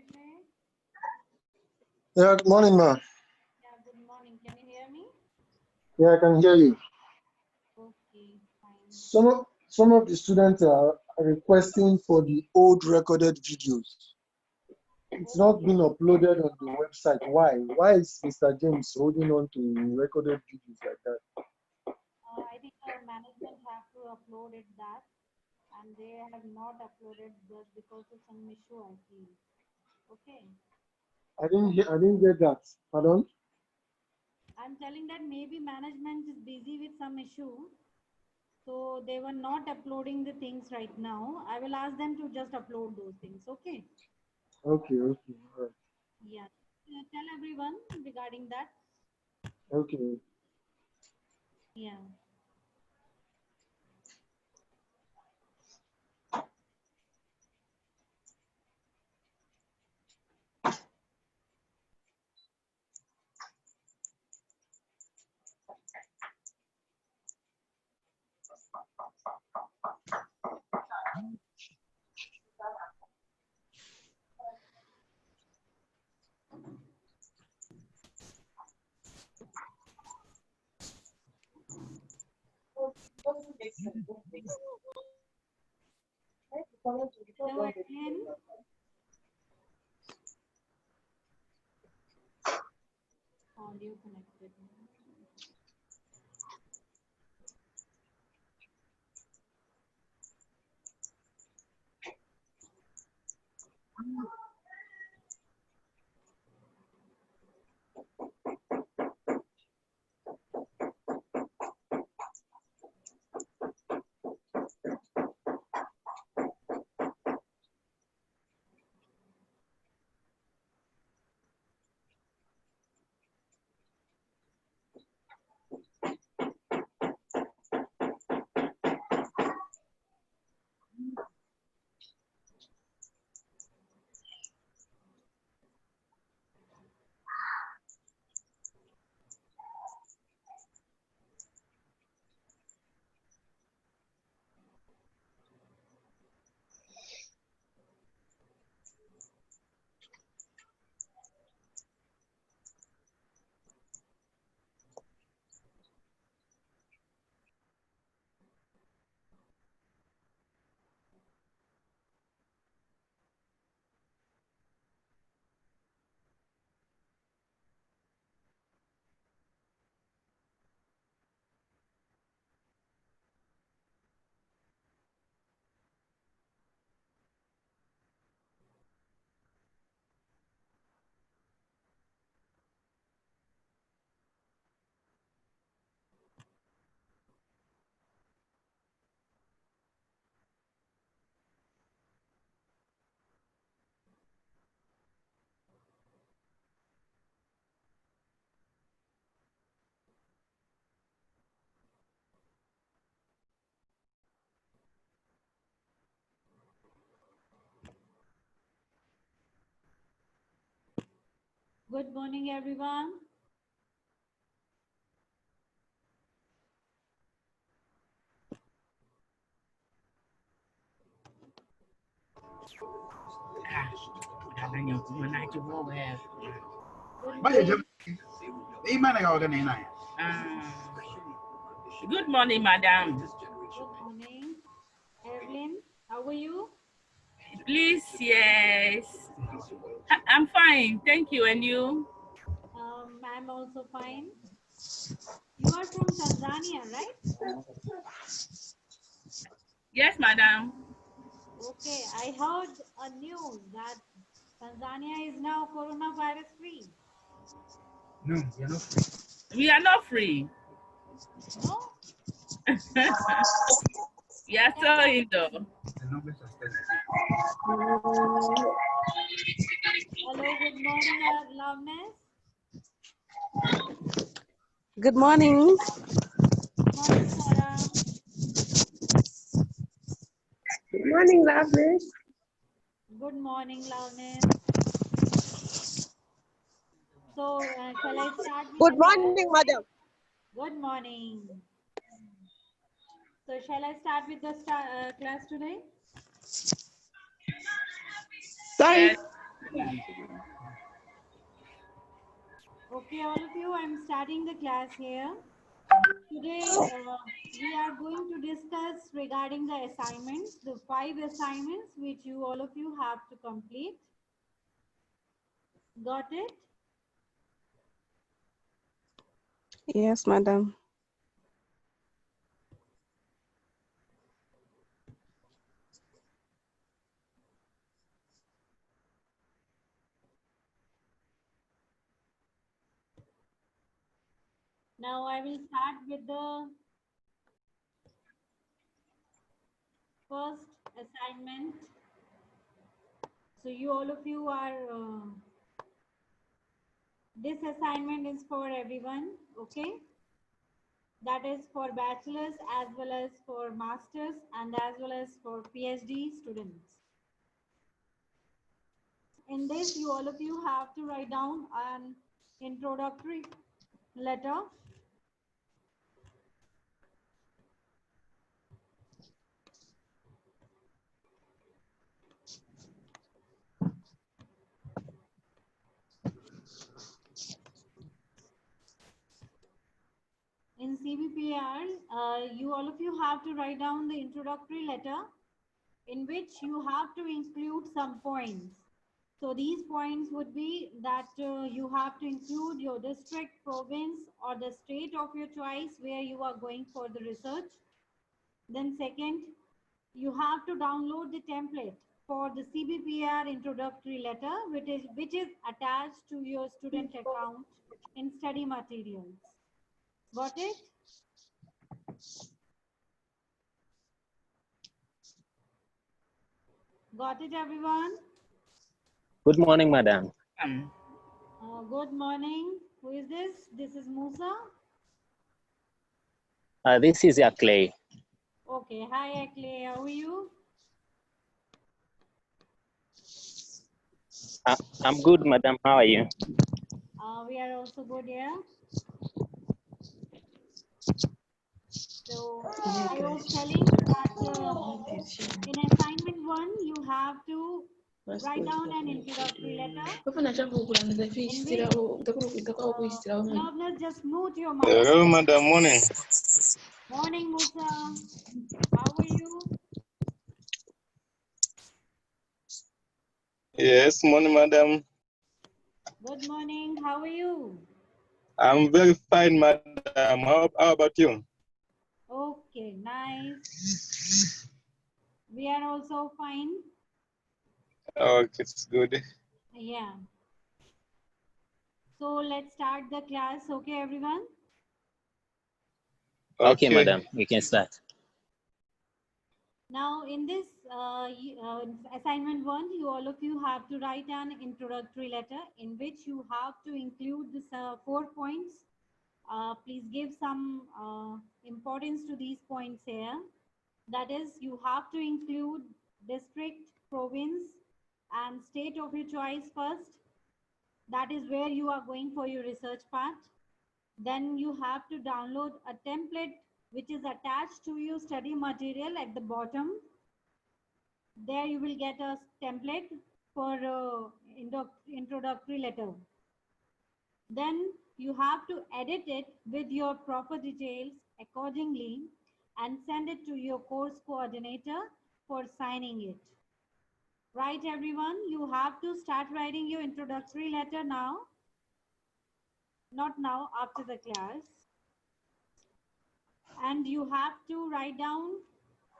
Vijay. Yeah, good morning, ma. Yeah, good morning. Can you hear me? Yeah, I can hear you. Okay, fine. Some of the students are requesting for the old recorded videos. It's not Okay. been uploaded on the website. Why? Why is Mr. James holding on to recorded videos like that? I think management have to upload it that, and they have not uploaded that because of some issue, I feel. Okay. I didn't get that. Pardon? I'm telling that maybe management is busy with some issue, so they were not uploading the things right now. I will ask them to just upload those things. Okay. Okay, okay, all right. Yeah. Tell everyone regarding that. Okay. Yeah. Hello again. Audio connected. Good morning, everyone. Good morning. Good morning, madam. Good morning. Evelyn, how are you? Please, yes. I'm fine, thank you. And you? I'm also fine. You are from Tanzania, right? Yes, madam. Okay, I heard a news that Tanzania is now coronavirus free. No, we are not free. We are not free. No? We are still in the. Hello, good morning, Loveness. Good morning. Good morning, Sarah. Good morning, Loveness. Good morning, Loveness. So, shall I start with Good the class? morning, madam. Good morning. So, shall I start with the class today? Sorry. Yes. Okay, all of you, I'm starting the class here. Today, we are going to discuss regarding the assignments, the 5 assignments which you all of you have to complete. Got it? Yes, madam. Now I will start with the first assignment. So you all of you are, this assignment is for everyone, okay? That is for bachelor's as well as for master's and as well as for PhD students. In this, you all of you have to write down an introductory letter. In CBPR, you all of you have to write down the introductory letter in which you have to include some points. So these points would be that you have to include your district, province, or the state of your choice where you are going for the research. Then second, you have to download the template for the CBPR introductory letter, which is attached to your student account in study materials. Got it? Got it, everyone? Good morning, madam. Good morning. Who is this? This is Musa. This is Clay. Okay. Hi, Clay. How are you? I'm good, madam. How are you? We are also good here. So I was telling that in assignment 1, you have to write down an introductory letter. Lovelace, just mute your mic. Hello, madam. Morning. Morning, Musa. How are you? Yes, morning, madam. Good morning. How are you? I'm very fine, madam. How about you? Okay, nice. We are also fine. Okay, it's good. Yeah. So let's start the class. Okay, everyone? Okay, madam. We can start. Now, in this assignment 1, you all of you have to write an introductory letter in which you have to include this 4 points. Please give some importance to these points here. That is, you have to include district, province, and state of your choice first. That is where you are going for your research part. Then you have to download a template which is attached to your study material at the bottom. There you will get a template for introductory letter. Then you have to edit it with your proper details accordingly and send it to your course coordinator for signing it. Right, everyone? You have to start writing your introductory letter now. Not now, after the class. And you have to write down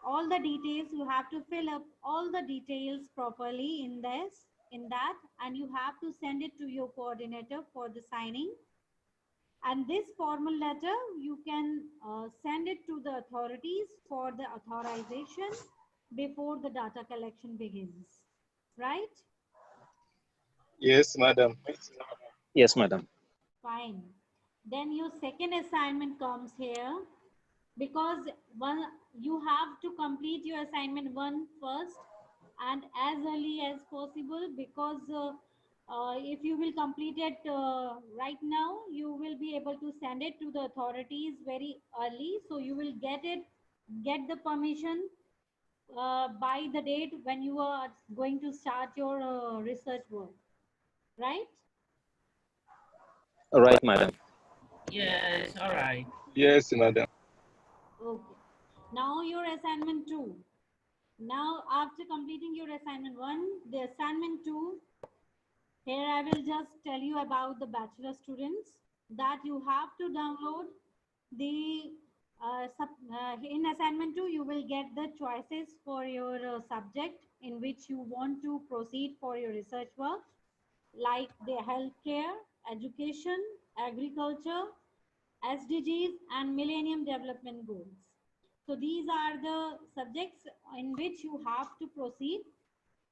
all the details. You have to fill up all the details properly in that, and you have to send it to your coordinator for the signing. And this formal letter, you can send it to the authorities for the authorization before the data collection begins. Right? Yes, madam. Yes, madam. Fine. Then your second assignment comes here, because you have to complete your assignment 1 first and as early as possible, because if you will complete it right now, you will be able to send it to the authorities very early. So you will get the permission by the date when you are going to start your research work. right? All right, madam. Yes, all right. Yes, madam. Okay. Now your assignment 2. Now after completing your assignment 1, the assignment 2, here I will just tell you about the bachelor students that you have to download the in assignment 2 you will get the choices for your subject in which you want to proceed for your research work, like the healthcare, education, agriculture, SDGs, and Millennium Development Goals. So these are the subjects in which you have to proceed.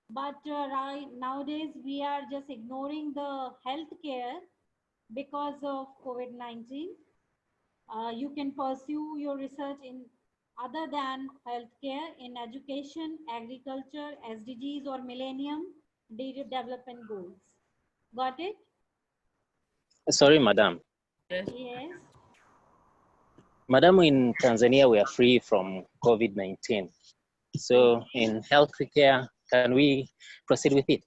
But right nowadays we are just ignoring the healthcare because of COVID-19. You can pursue your research in other than healthcare in education, agriculture, SDGs, or Millennium Development Goals. Got it? Sorry, madam. Yes. Yes. Madam, in Tanzania, we are free from COVID-19. So in healthcare, can we proceed with it?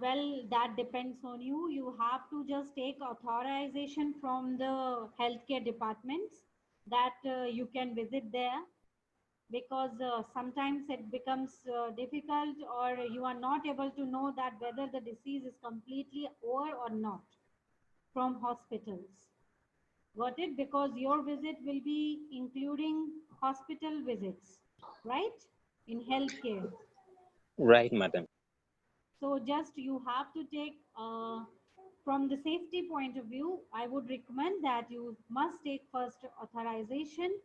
Well, that depends on you. You have to just take authorization from the healthcare departments that you can visit there, because sometimes it becomes difficult, or you are not able to know that whether the disease is completely over or not from hospitals. Got it? Because your visit will be including hospital visits, right? In healthcare. Right, madam. So just you have to take, from the safety point of view, I would recommend that you must take first authorization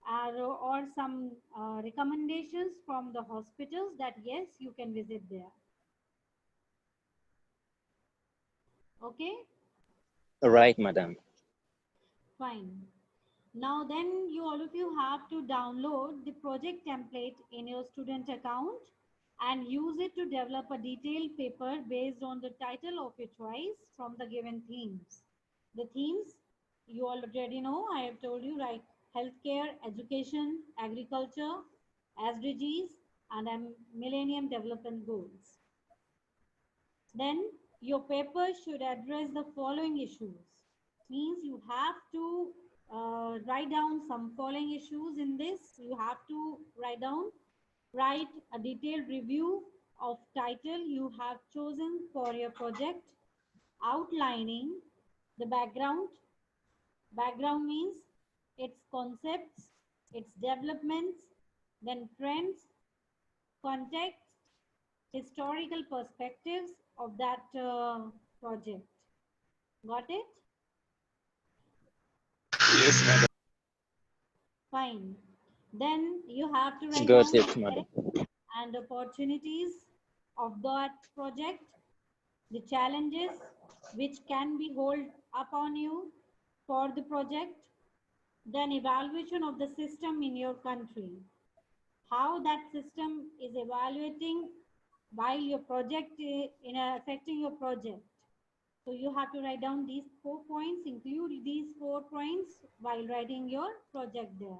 or some recommendations from the hospitals that yes, you can visit there. Okay, Right, madam. fine. Now then you all of you have to download the project template in your student account and use it to develop a detailed paper based on the title of your choice from the given themes. The themes you already know, I have told you, like healthcare, education, agriculture, SDGs, and Millennium Development Goals. Then your paper should address the following issues. Means you have to write down some following issues in this. You have to write a detailed review of title you have chosen for your project, outlining the background. Background means its concepts, its developments, then trends, context, historical perspectives of that project. Got it? Yes, madam. Fine. Then you have to write Got down it, the madam. strengths and opportunities of that project, the challenges which can be hold upon you for the project, then evaluation of the system in your country, how that system is evaluating while your project in affecting your project. So you have to write down these 4 points, include these 4 points while writing your project there.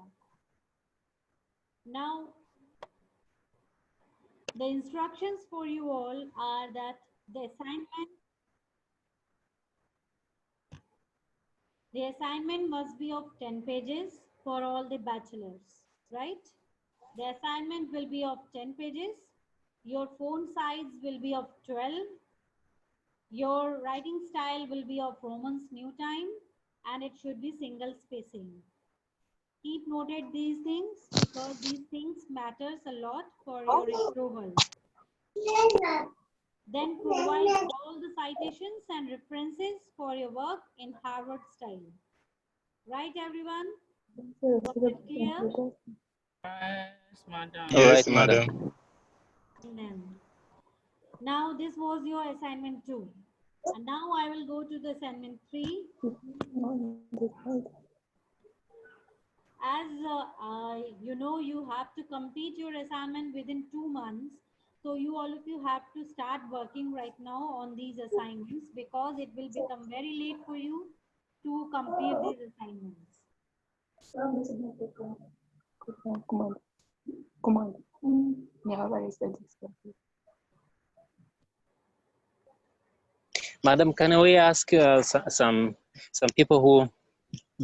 Now, the instructions for you all are that the assignment must be of 10 pages for all the bachelors, right? The assignment will be of 10 pages. Your font size will be of 12. Your writing style will be of Roman's New Time, and it should be single spacing. Keep noted these things because these things matters a lot for your approval. Then provide all the citations and references for your work in Harvard style. Right, everyone? Was it clear? Yes, madam. All right, Yes, madam. madam. Then, now this was your assignment 2. And now I will go to the assignment 3. As you know, you have to complete your assignment within 2 months. So you all of you have to start working right now on these assignments because it will become very late for you to complete these assignments. Madam, can we ask some people who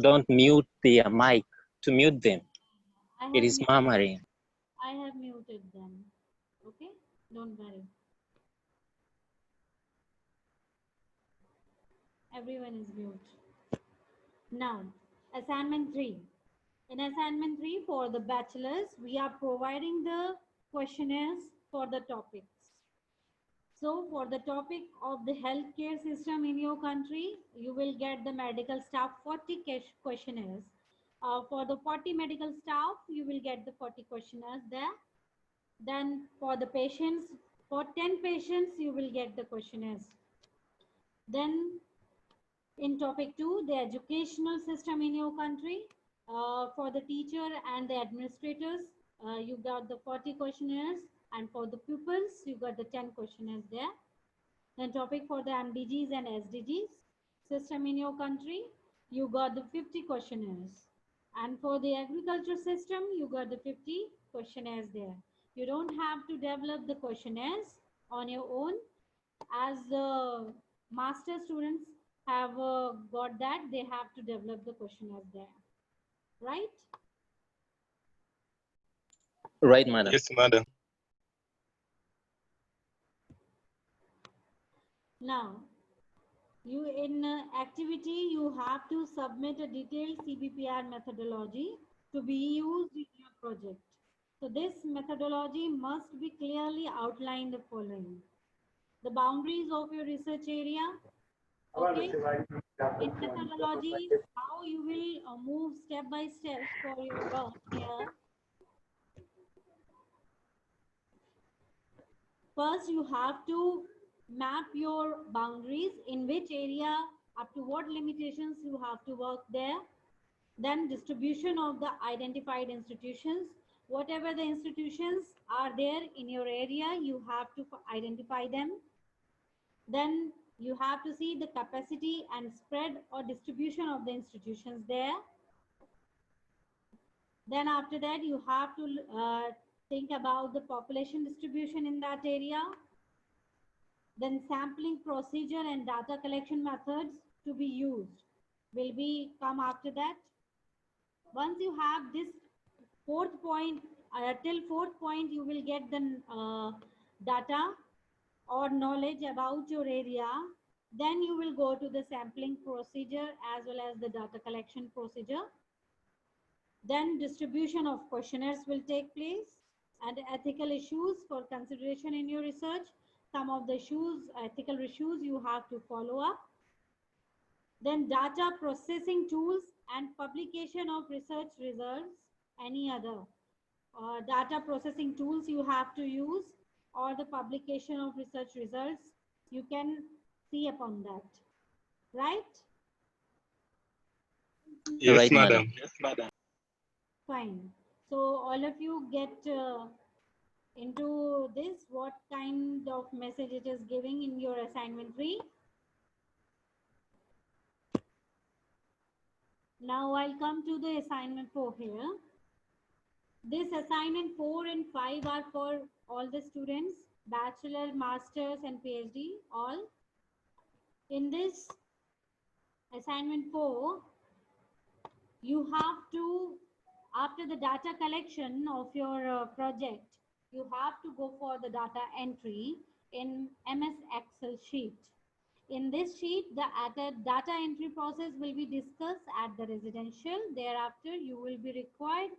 don't mute their mic to mute them? It is murmuring. I have muted them. Okay, don't worry. Everyone is mute. Now, assignment 3. In assignment 3 for the bachelors, we are providing the questionnaires for the topics. So for the topic of the healthcare system in your country, you will get the medical staff 40 questionnaires. For the 40 medical staff, you will get the 40 questionnaires there. Then for the patients, for 10 patients, you will get the questionnaires. Then in topic 2, the educational system in your country, for the teacher and the administrators, you got the 40 questionnaires, and for the pupils, you got the 10 questionnaires there. Then topic for the MDGs and SDGs system in your country, you got the 50 questionnaires. And for the agriculture system, you got the 50 questionnaires there. You don't have to develop the questionnaires on your own. As the master students have got that, they have to develop the questionnaires there. Right? Right, madam. Yes, madam. Now, you in activity, you have to submit a detailed CBPR methodology to be used in your project. So this methodology must be clearly outlined the following. The boundaries of your research area. Okay. In methodology, how you will move step by step for your work here. First, you have to map your boundaries, in which area, up to what limitations you have to work there. Then distribution of the identified institutions. Whatever the institutions are there in your area, you have to identify them. Then you have to see the capacity and spread or distribution of the institutions there. Then after that, you have to think about the population distribution in that area. Then sampling procedure and data collection methods to be used will be come after that. Once you have this fourth point, till fourth point, you will get the data or knowledge about your area. Then you will go to the sampling procedure as well as the data collection procedure. Then distribution of questionnaires will take place, and ethical issues for consideration in your research. Some of the issues, ethical issues you have to follow up. Then data processing tools and publication of research results, any other data processing tools you have to use, or the publication of research results, you can see upon that, right? Yes, Right, madam. madam. Yes, madam. Fine. So all of you get into this, what kind of message it is giving in your assignment 3. Now I'll come to the assignment 4 here. This assignment 4 and 5 are for all the students, bachelor, masters and PhD, all. In this assignment 4, you have to, after the data collection of your project, you have to go for the data entry in MS Excel sheet. In this sheet, the data entry process will be discussed at the residential. Thereafter, you will be required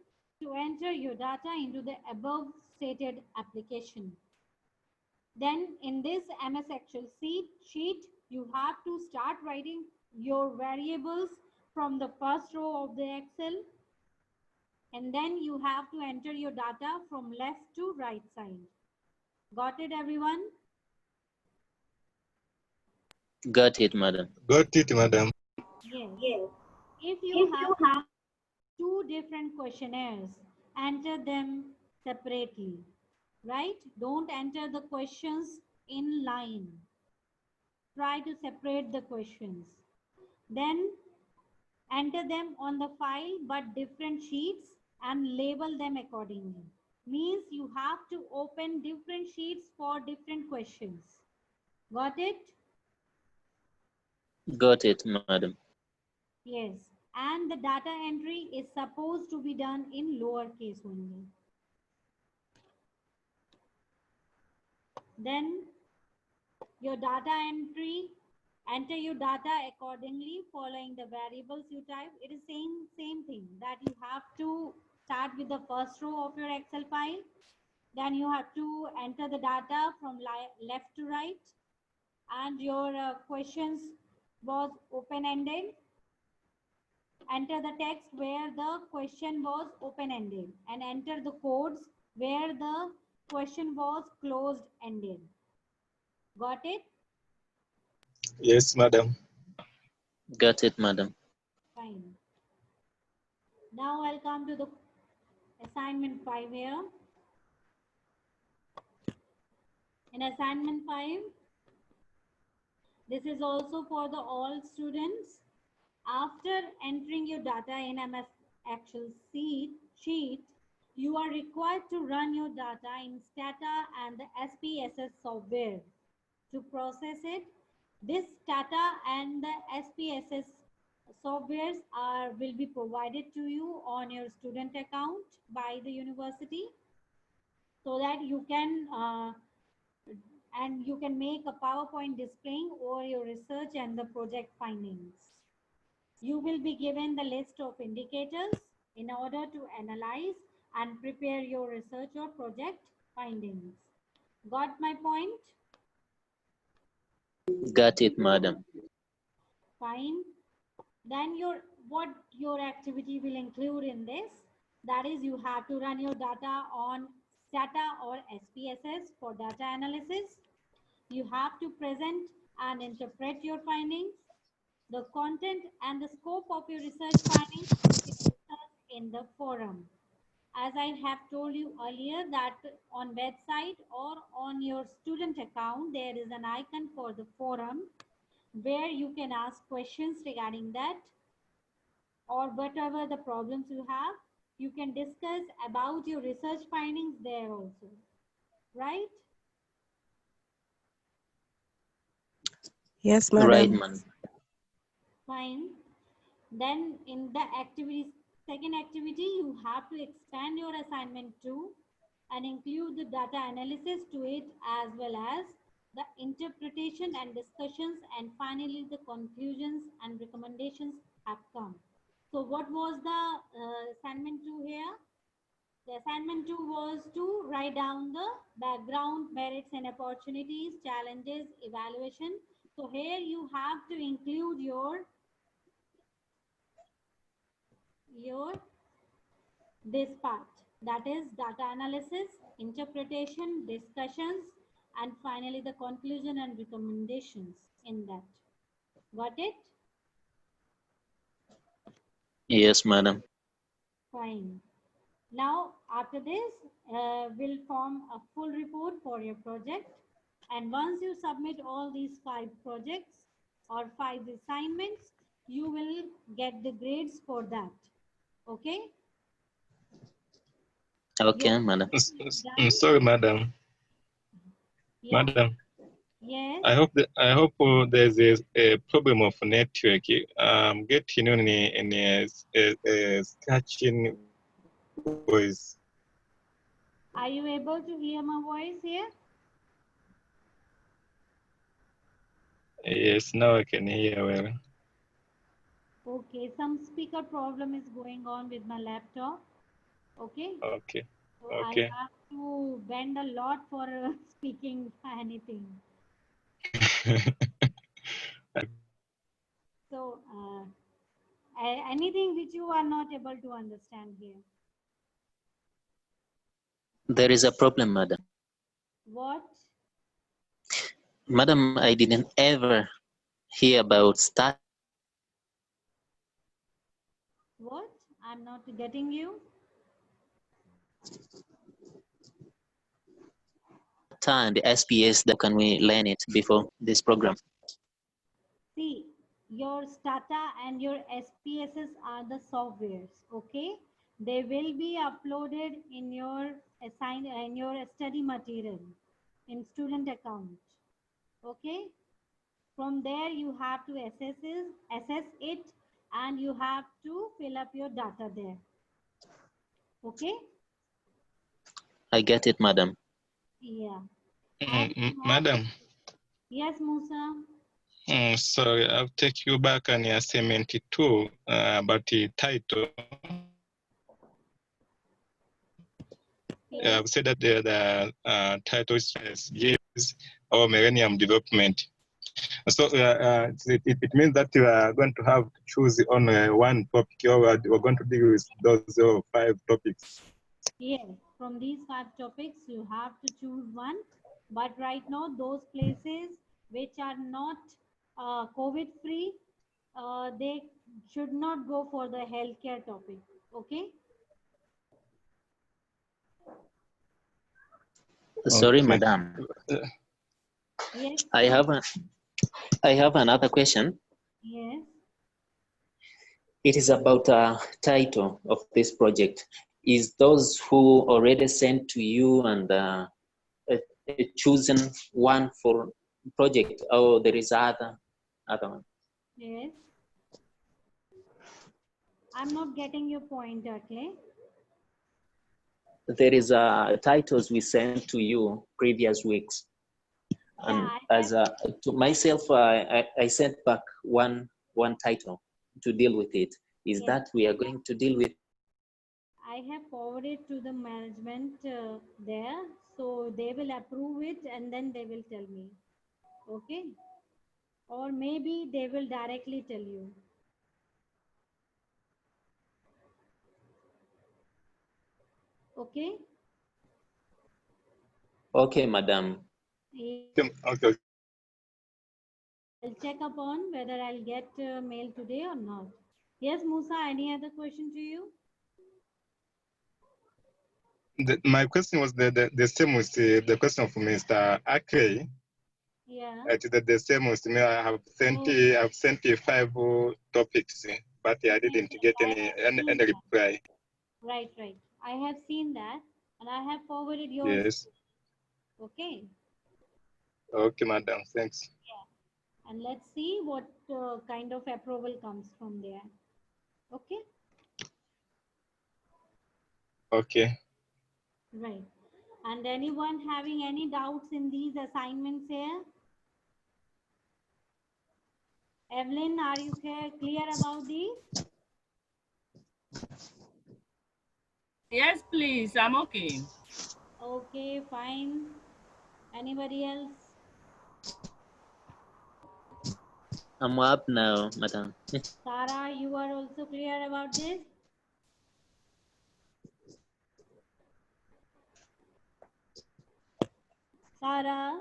to enter your data into the above stated application. Then in this MS Excel sheet, you have to start writing your variables from the first row of the Excel. And then you have to enter your data from left to right side. Got it, everyone? Got it, madam. Got it, madam. Yes. If you have 2 different questionnaires, enter them separately, right? Don't enter the questions in line. Try to separate the questions. Then enter them on the file but different sheets and label them accordingly. Means you have to open different sheets for different questions. Got it? Got it, madam. Yes. And the data entry is supposed to be done in lowercase only. Then your data entry, enter your data accordingly following the variables you type. It is same thing that you have to start with the first row of your Excel file. Then you have to enter the data from left to right. And your questions was open-ended. Enter the text where the question was open-ended and enter the codes where the question was closed-ended. Got it? Yes, madam. Got it, madam. Fine. Now I'll come to the assignment 5 here. In assignment 5, this is also for the all students. After entering your data in MS Excel sheet, you are required to run your data in Stata and the SPSS software to process it. This Stata and the SPSS softwares will be provided to you on your student account by the university, so that you can make a PowerPoint displaying over your research and the project findings. You will be given the list of indicators in order to analyze and prepare your research or project findings. Got my point? Got it, madam. Fine. Then what your activity will include in this, that is you have to run your data on Stata or SPSS for data analysis. You have to present and interpret your findings. The content and the scope of your research findings will be discussed in the forum. As I have told you earlier that on website or on your student account, there is an icon for the forum where you can ask questions regarding that, or whatever the problems you have, you can discuss about your research findings there also, right? Yes, Right, madam. madam. Fine. Then in the second activity, you have to expand your assignment to and include the data analysis to it, as well as the interpretation and discussions, and finally the conclusions and recommendations have come. So what was the assignment 2 here? The assignment 2 was to write down the background, merits and opportunities, challenges, evaluation. So here you have to include your this part, that is data analysis, interpretation, discussions, and finally the conclusion and recommendations in that. Got it? Yes, madam. Fine. Now after this, we'll form a full report for your project, and once you submit all these 5 projects or 5 assignments, you will get the grades for that. Okay? Okay, Your madam. project is I'm done. sorry, madam. Yeah. Madam, Yes. I hope there's a problem of network. I'm getting on a scratching voice. Are you able to hear my voice here? Yes, now I can hear well. Okay, some speaker problem is going on with my laptop. Okay, Okay. so Okay. I have to bend a lot for speaking anything. So, anything which you are not able to understand here? There is a problem, madam. What? Madam, I didn't ever hear about Stata What? I'm not getting you. and the SPS. That can we learn it before this program? See, your Stata and your SPSS are the softwares, okay? They will be uploaded in your study material in student account, okay? From there, you have to assess it, and you have to fill up your data there. Okay? I get it, madam. Yeah. Madam, Yes, Musa. sorry, I'll take you back on your assignment too, about the title. Yes. I've said that the title is Years or Millennium Development. So it means that you are going to have to choose on one topic, or we're going to deal with those 5 topics. Yes. From these 5 topics, you have to choose one. But right now, those places which are not COVID-free, they should not go for the healthcare topic. Okay? Sorry, Okay. madam. Yes. I have another question. Yes. It is about a title of this project. Is those who already sent to you and chosen one for project, or there is other one? Yes. I'm not getting your point, Atle. There is titles we sent to you previous weeks. And Yeah, to myself, I sent back one title to deal with it. Is Yes. that we are going to deal with? I have forwarded to the management there, so they will approve it and then they will tell me. Okay? Or maybe they will directly tell you. Okay? Okay, madam. Okay. I'll check upon whether I'll get mail today or not. Yes, Musa, any other question to you? My question was the same with the question of Mr. Ake. Yeah. It is the same with me. I've sent you 5 topics, but I didn't get any reply. Right. I have seen that and I have forwarded yours. Yes. Okay. Okay, madam. Thanks. And let's see what kind of approval comes from there. Okay? Okay. Right. And anyone having any doubts in these assignments here? Evelyn, are you clear about these? Yes, please. I'm okay. Okay, fine. Anybody else? I'm up now, madam. Sarah, you are also clear about this? Sarah?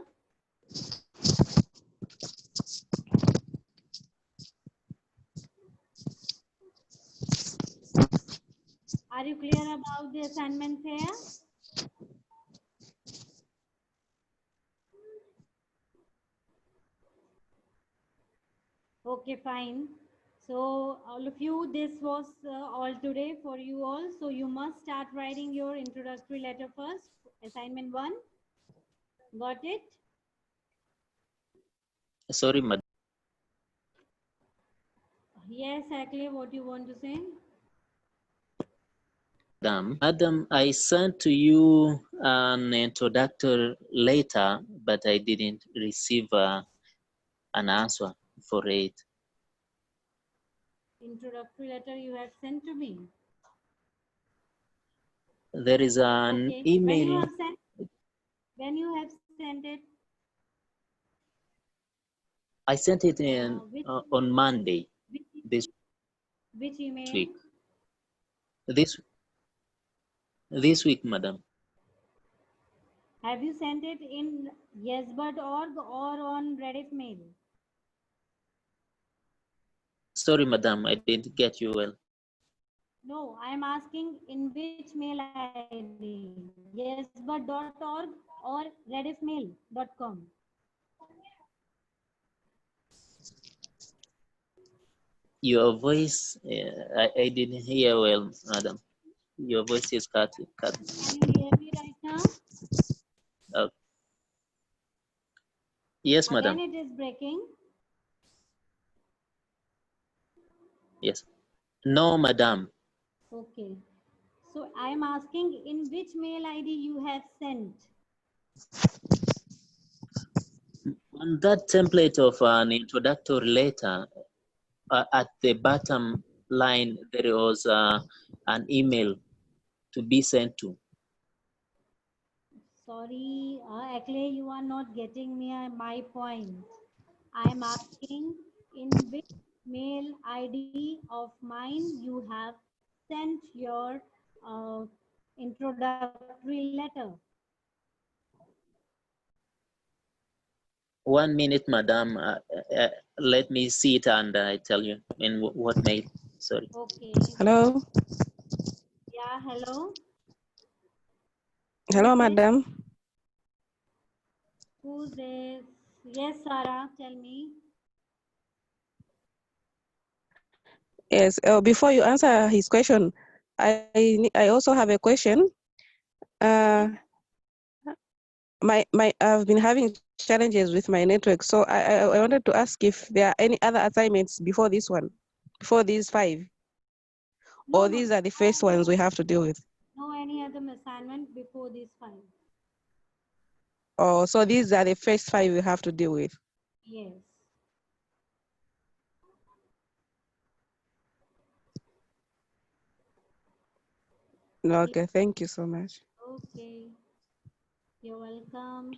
Are you clear about the assignments here? Okay, fine. So all of you, this was all today for you all. So you must start writing your introductory letter first. Assignment 1. Got it? Sorry, madam. Yes, exactly what you want to say. Madam, I sent to you an introductory letter, but I didn't receive an answer for it. Introductory letter you have sent to me. There is an Okay. email. When you have sent it? I sent it in on Monday this email? week. This week, madam. Have you sent it in yesbud.org or on Rediff mail? Sorry, madam, I didn't get you well. No, I am asking in which mail ID? Yesbud.org or rediffmail.com? Your voice, I didn't hear well, madam. Your voice is cut. Can you hear me right now? Yes, Again, madam. it is breaking. Yes. No, madam. Okay. So I am asking in which mail ID you have sent. On that template of an introductory letter, at the bottom line, there was an email to be sent to. Sorry, Akle, you are not getting me my point. I am asking in which mail ID of mine you have sent your introductory letter. 1 minute, madam. Let me see it and I tell you in what mail. Sorry. Okay. Hello. Yeah, hello. Hello, Who's this? madam. Who's this? Yes, Sarah, tell me. Yes. Before you answer his question, I also have a question. I've been having challenges with my network, so I wanted to ask if there are any other assignments before this one, before these 5, No, or no, these are the first ones we have to deal with. no any other assignment before this 5. Oh, so these are the first 5 we have to deal with. Yes. Okay, thank you so much. Okay. You're welcome.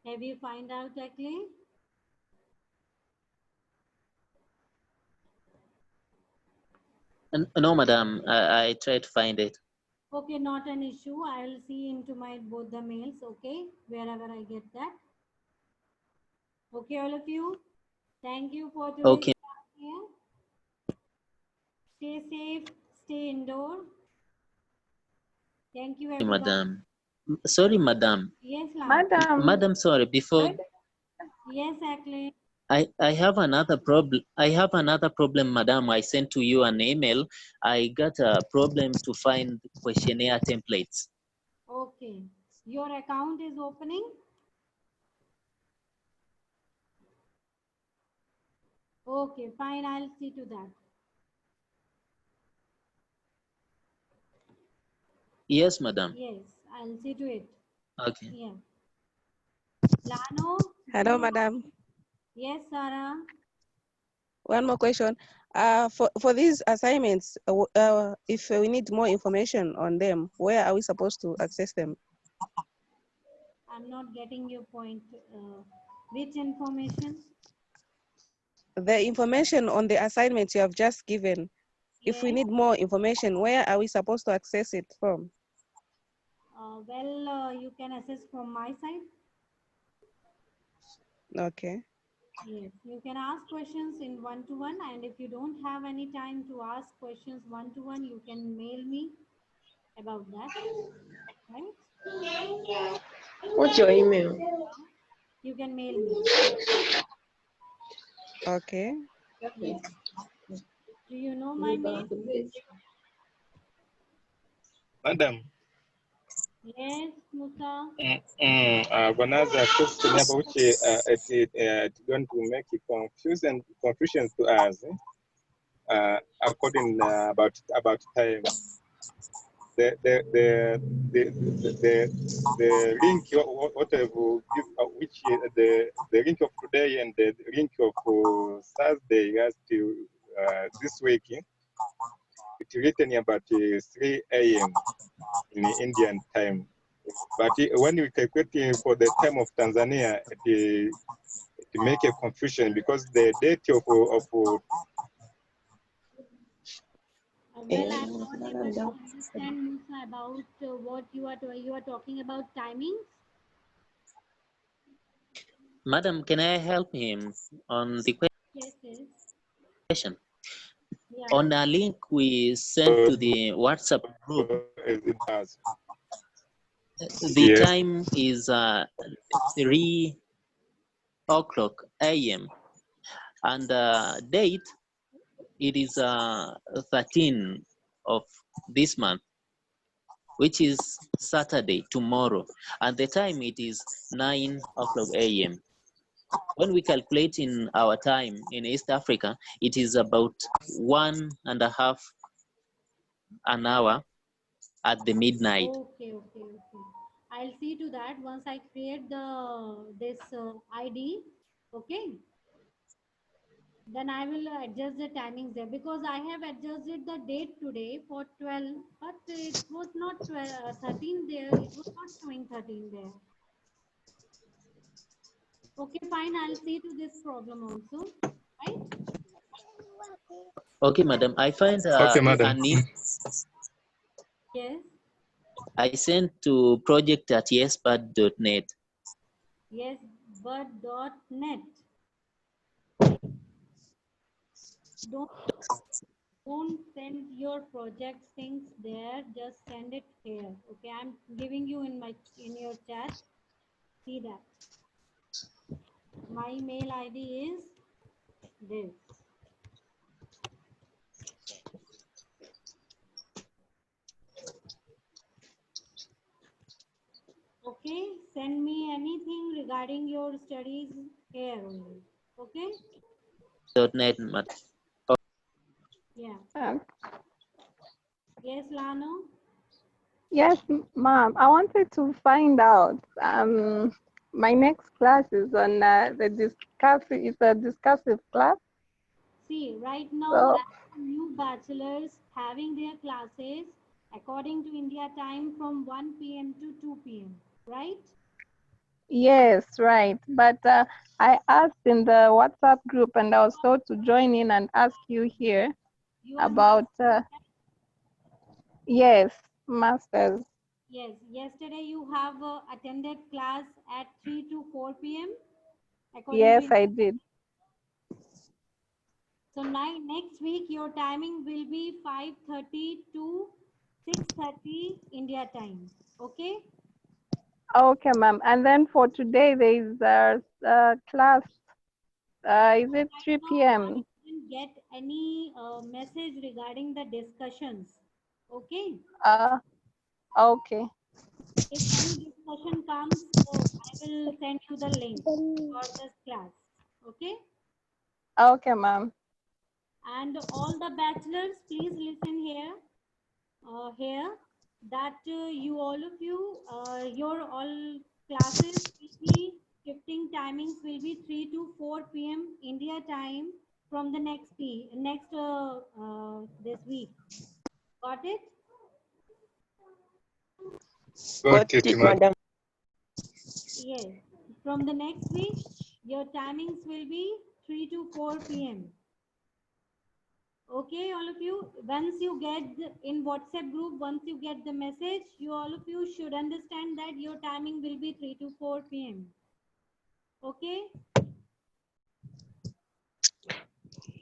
Have you find out, Akle? No, madam. I tried to find it. Okay, not an issue. I'll see into my both the mails, okay? Wherever I get that. Okay, all of you. Thank you for today's Okay, class here. Stay safe, stay indoor. Thank you, everybody. madam. Sorry, madam. Yes, Lam. Madam, sorry. Before Yes, Akle. I have another problem. I have another problem, madam. I sent to you an email. I got a problem to find questionnaire templates. Okay. Your account is opening? Okay, fine. I'll see to that. Yes, madam. Yes, I'll see to it. Okay. Yeah. Lano? Hello, madam. Yes, Sarah. One more question. For these assignments, if we need more information on them, where are we supposed to access them? I'm not getting your point. Which information? The information on the assignments you have just given. If we Yes. need more information, where are we supposed to access it from? You can assess from my side. Okay. Yes, you can ask questions in one-to-one, and if you don't have any time to ask questions one-to-one, you can mail me about that, right? What's your email? You can mail me. Okay. Yes. Do you know my mail? Madam, Yes, Musa. I have another question about it's going to make it confusion to us. According about time. The link what I will give which the link of today and the link of Thursday last this week it's written about 3 a.m. in Indian time, but when we calculate for the time of Tanzania it make a confusion because the date of Well, I'm not able to understand, Musa, about what you are talking about timings. Madam, can I help him on the Yes, yes. question? Yeah. On a link we sent to the WhatsApp group, It does. the Yes. time is 3 o'clock a.m. and date, it is 13 of this month, which is Saturday, tomorrow, and the time it is 9 o'clock a.m. When we calculate in our time in East Africa, it is about 1.5 an hour at the midnight. Okay, okay, okay. I'll see to that once I create this ID. Okay. Then I will adjust the timings there because I have adjusted the date today for 12, but it was not 12, 13 there. It was not showing 13 there. Okay, fine. I'll see to this problem also. Right? Okay, madam. I find Okay, madam. a need. Yes. I sent to project@yespad.net. Yes, but.net. Don't send your project things there. Just send it here. Okay, I'm giving you in your chat. See that. My mail ID is this. Okay, send me anything regarding your studies here only. Okay? .net, madam. Yeah. Um, Yes, Lano? yes, ma'am. I wanted to find out. My next class is on the discussive. It's a discussive class. See, right now, So as new bachelors having their classes according to India time from 1 p.m. to 2 p.m. Right? yes, right. But I asked in the WhatsApp group, and I was told to join in and ask you here You are about. Yes, masters. yes. Yesterday you have attended class at 3 to 4 p.m. according to Yes, India. I did. So next week your timing will be 5:30 to 6:30 India time. Okay? Okay, ma'am. And then for today, there is a class. Is it 3 p.m.? I didn't get any message regarding the discussions. Okay? Okay. If any discussion comes, so I will send you the link for this class. Okay? Okay, ma'am. And all the bachelors, please listen here. That you all of you, your all classes will be shifting timings will be 3 to 4 p.m. India time from the next this week. Got it? Got it, madam. Yes. From the next week, your timings will be 3 to 4 p.m. Okay, all of you, once you get in WhatsApp group, once you get the message, you all of you should understand that your timing will be 3 to 4 p.m. Okay?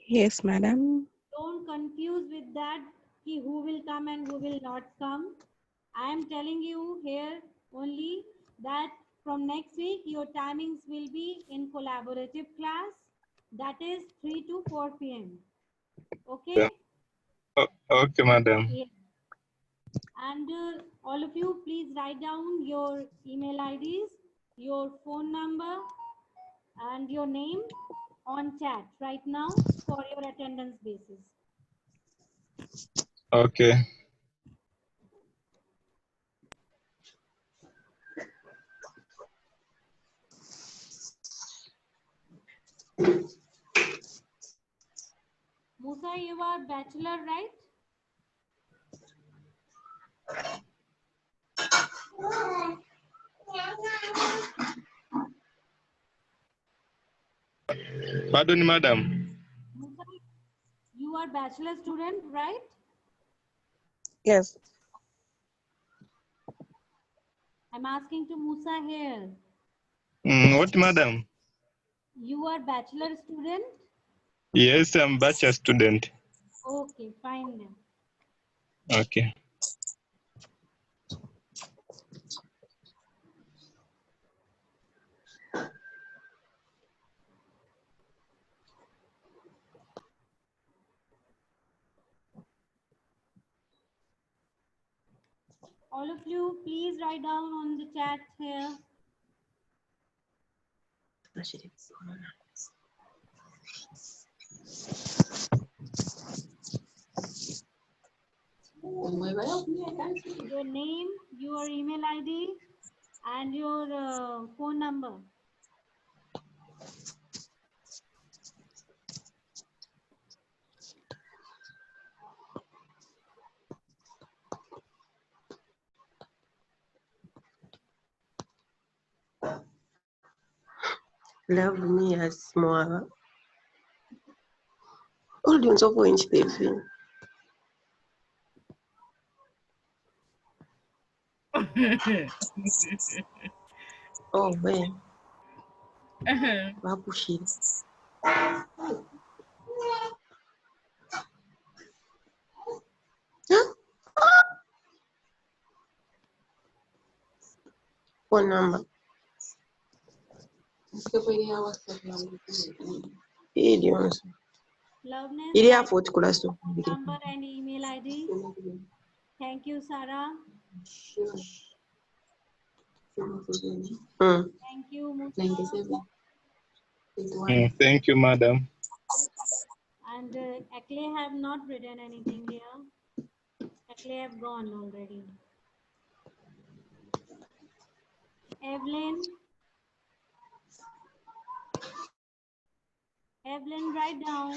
Yes, madam. Don't confuse with that who will come and who will not come. I am telling you here only that from next week, your timings will be in collaborative class. That is 3 to 4 p.m. Okay? Okay, madam. Yes. And all of you, please write down your email IDs, your phone number, and your name on chat right now for your attendance basis. Okay. Musa, you are bachelor, right? Pardon, madam. Musa, you are bachelor student, right? Yes. I'm asking to Musa here. What, madam? You are bachelor student? Yes, I'm bachelor student. Okay, fine then. Okay. All of you, please write down on the chat here. Your name, your email ID, and your phone number. Love me as more. Audience of Winch TV. Oh, wait. Babushi. Phone number. Idioms. Loveness, Ili hapo tukula so. number and email ID. Thank you, Sarah. Thank you, Musa. Thank you, madam. And Akle have not written anything here. Akle have gone already. Evelyn. Evelyn, write down.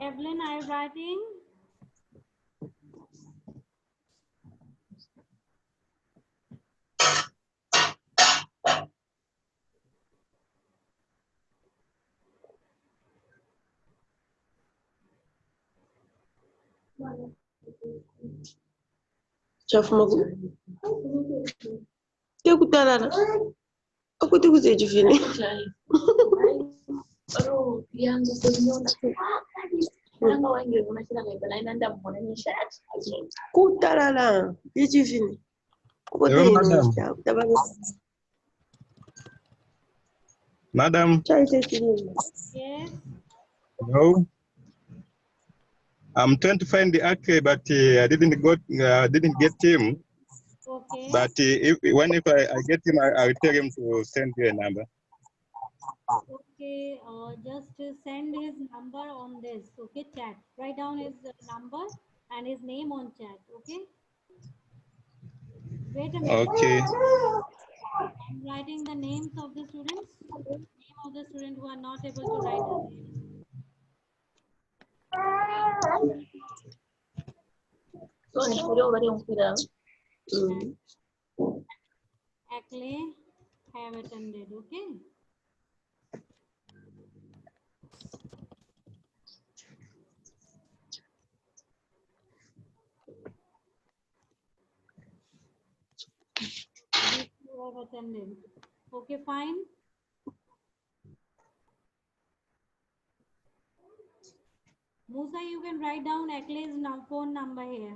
Evelyn, are you writing? Chafumagu. Kekutalala. Okuti kuzejifini. Kutalala. Ijifini. Hello, madam. Madam. Yes. No. I'm trying to find the Ake, but I didn't get him. Okay. But if I get him, I will tell him to send you a number. Okay, just send his number on this, okay, chat. Write down his number and his name on chat, okay? Wait a minute. Okay. I'm writing the names of the students. Name of the student who are not able to write the name. Akle have attended, okay? These two have attended. Okay, fine. Musa, you can write down Akle's phone number here.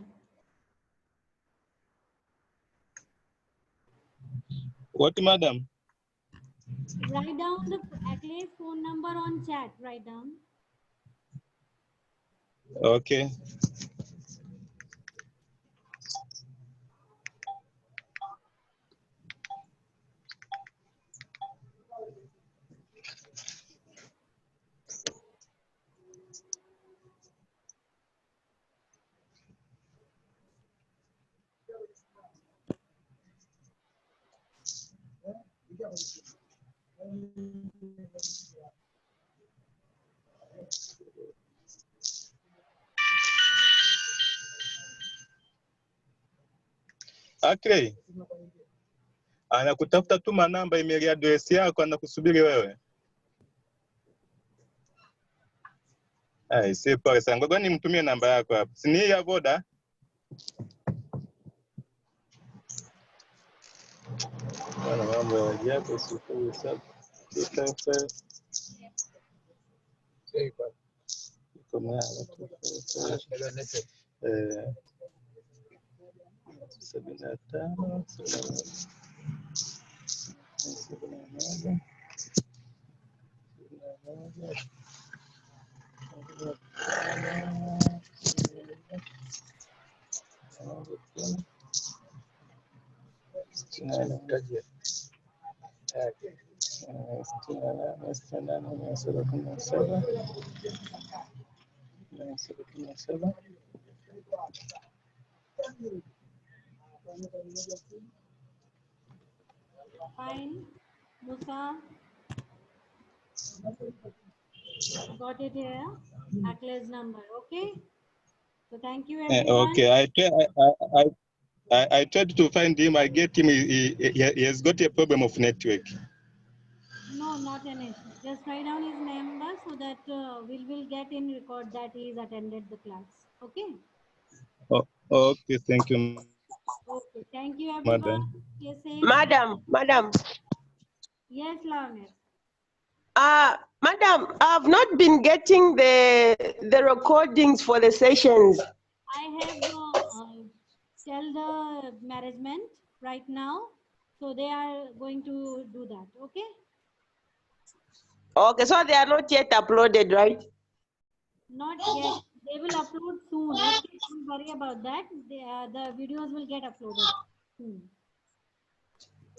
What, madam? Write down the Akle's phone number on chat. Write down. Okay. Okay. Anakutafuta, tuma namba email address yako, anakusubiri wewe. Si pole sana. Ngoja nimtumie namba yako hapa. Si ni ya boda? Bwana, mambo ya ajabu. 07 Fine. Musa. Got it here. Akle's number. Okay. So thank you everyone. Okay. I tried to find him. I get him. He has got a problem of network. No, not an issue. Just write down his number so that we will get in record that he has attended the class. Okay. Oh, okay. Thank you. Okay. Thank you everyone. Stay safe. Madam. Yes, Lavanya. Madam, I've not been getting the recordings for the sessions. I have tell the management right now, so they are going to do that. Okay. Okay, so they are not yet uploaded, right? Not yet. They will upload soon. Okay, don't worry about that. The videos will get uploaded soon.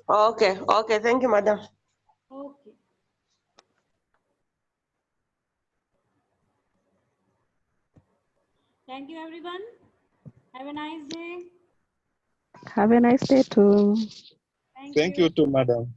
Okay, thank you, madam. Okay. Thank you, everyone. Have a nice day. Have a nice day too. Thank you too, madam.